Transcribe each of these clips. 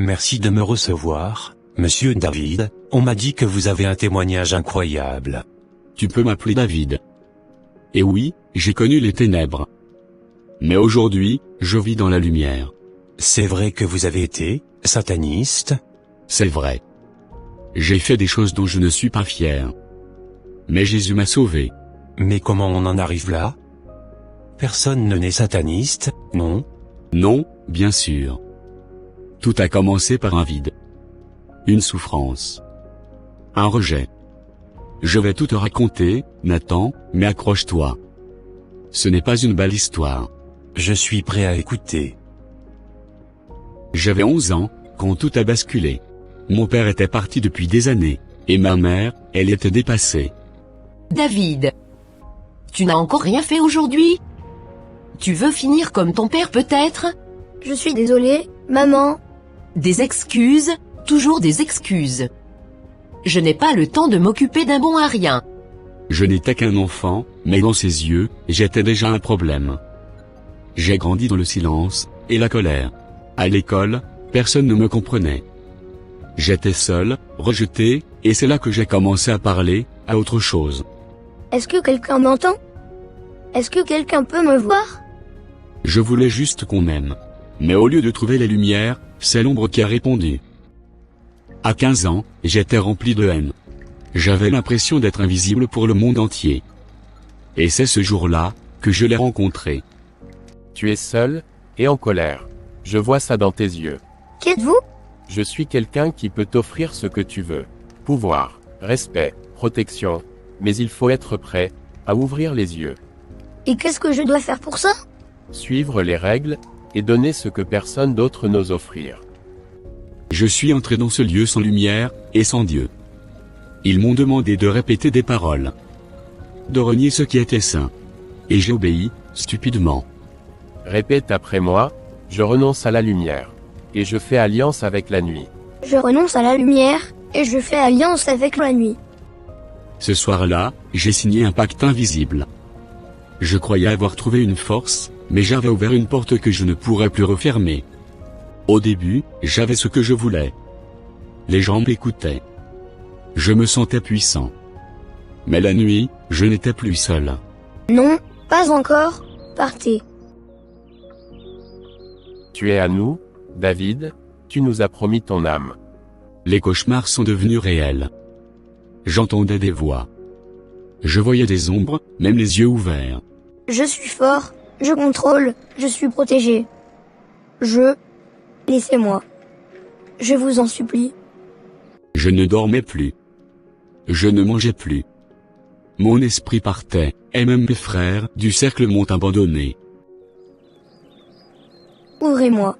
Merci de me recevoir, monsieur David. On m'a dit que vous avez un témoignage incroyable. Tu peux m'appeler David. Et oui, j'ai connu les ténèbres. Mais aujourd'hui, je vis dans la lumière. C'est vrai que vous avez été sataniste? C'est vrai. J'ai fait des choses dont je ne suis pas fier. Mais Jésus m'a sauvé. Mais comment on en arrive là? Personne ne naît sataniste, non? Non, bien sûr. Tout a commencé par un vide. Une souffrance. Un rejet. Je vais tout te raconter, Nathan, mais accroche-toi. Ce n'est pas une belle histoire. Je suis prêt à écouter. J'avais 11 ans, quand tout a basculé. Mon père était parti depuis des années, et ma mère, elle était dépassée. David, tu n'as encore rien fait aujourd'hui? Tu veux finir comme ton père peut-être? Je suis désolée, maman. Des excuses, toujours des excuses. Je n'ai pas le temps de m'occuper d'un bon à rien. Je n'étais qu'un enfant, mais dans ses yeux, j'étais déjà un problème. J'ai grandi dans le silence, et la colère. À l'école, personne ne me comprenait. J'étais seul, rejeté, et c'est là que j'ai commencé à parler, à autre chose. Est-ce que quelqu'un m'entend? Est-ce que quelqu'un peut me voir? Je voulais juste qu'on m'aime. Mais au lieu de trouver la lumière, c'est l'ombre qui a répondu. À 15 ans, j'étais rempli de haine. J'avais l'impression d'être invisible pour le monde entier. Et c'est ce jour-là, que je l'ai rencontré. Tu es seul, et en colère. Je vois ça dans tes yeux. Qui êtes-vous? Je suis quelqu'un qui peut t'offrir ce que tu veux. Pouvoir, respect, protection. Mais il faut être prêt à ouvrir les yeux. Et qu'est-ce que je dois faire pour ça? Suivre les règles, et donner ce que personne d'autre n'ose offrir. Je suis entré dans ce lieu sans lumière, et sans Dieu. Ils m'ont demandé de répéter des paroles. De renier ce qui était saint. Et j'ai obéi, stupidement. Répète après moi, je renonce à la lumière. Et je fais alliance avec la nuit. Je renonce à la lumière, et je fais alliance avec la nuit. Ce soir-là, j'ai signé un pacte invisible. Je croyais avoir trouvé une force, mais j'avais ouvert une porte que je ne pourrais plus refermer. Au début, j'avais ce que je voulais. Les gens m'écoutaient. Je me sentais puissant. Mais la nuit, je n'étais plus seul. Non, pas encore. Partez. Tu es à nous, David, tu nous as promis ton âme. Les cauchemars sont devenus réels. J'entendais des voix. Je voyais des ombres, même les yeux ouverts. Je suis fort, je contrôle, je suis protégé. Laissez-moi. Je vous en supplie. Je ne dormais plus. Je ne mangeais plus. Mon esprit partait, et même mes frères du cercle m'ont abandonné. Ouvrez-moi.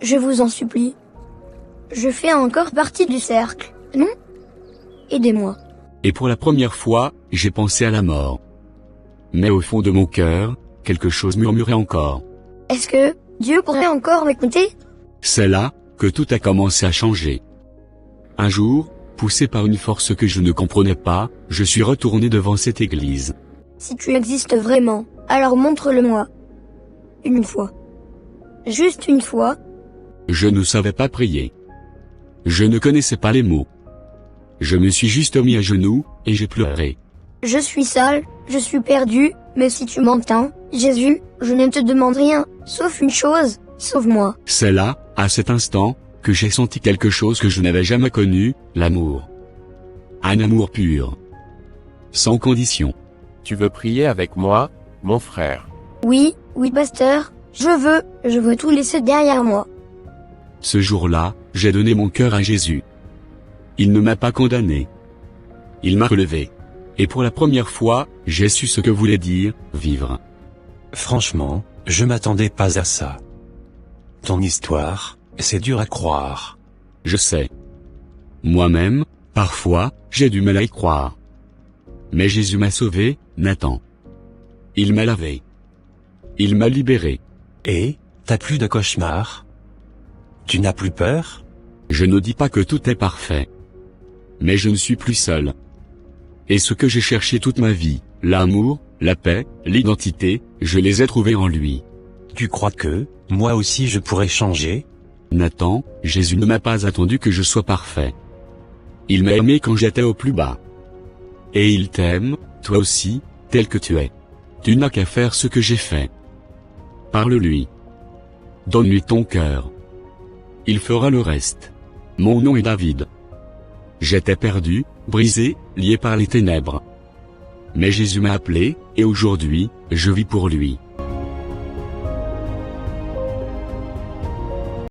Je vous en supplie. Je fais encore partie du cercle, non? Aidez-moi. Et pour la première fois, j'ai pensé à la mort. Mais au fond de mon cœur, quelque chose murmurait encore. Est-ce que Dieu pourrait encore m'écouter? C'est là que tout a commencé à changer. Un jour, poussé par une force que je ne comprenais pas, je suis retourné devant cette église. Si tu existes vraiment, alors montre-le-moi. Une fois. Juste une fois. Je ne savais pas prier. Je ne connaissais pas les mots. Je me suis juste mis à genoux, et j'ai pleuré. Je suis sale, je suis perdu, mais si tu m'entends, Jésus, je ne te demande rien, sauf une chose, sauve-moi. C'est là, à cet instant, que j'ai senti quelque chose que je n'avais jamais connu, l'amour. Un amour pur. Sans condition. Tu veux prier avec moi, mon frère? Oui, pasteur, je veux tout laisser derrière moi. Ce jour-là, j'ai donné mon cœur à Jésus. Il ne m'a pas condamné. Il m'a relevé. Et pour la première fois, j'ai su ce que voulait dire, vivre. Franchement, je m'attendais pas à ça. Ton histoire, c'est dur à croire. Je sais. Moi-même, parfois, j'ai du mal à y croire. Mais Jésus m'a sauvé, Nathan. Il m'a lavé. Il m'a libéré. Et, t'as plus de cauchemars? Tu n'as plus peur? Je ne dis pas que tout est parfait. Mais je ne suis plus seul. Et ce que j'ai cherché toute ma vie, l'amour, la paix, l'identité, je les ai trouvés en lui. Tu crois que, moi aussi je pourrais changer? Nathan, Jésus ne m'a pas attendu que je sois parfait. Il m'a aimé quand j'étais au plus bas. Et il t'aime, toi aussi, tel que tu es. Tu n'as qu'à faire ce que j'ai fait. Parle-lui. Donne-lui ton cœur. Il fera le reste. Mon nom est David. J'étais perdu, brisé, lié par les ténèbres. Mais Jésus m'a appelé, et aujourd'hui, je vis pour lui.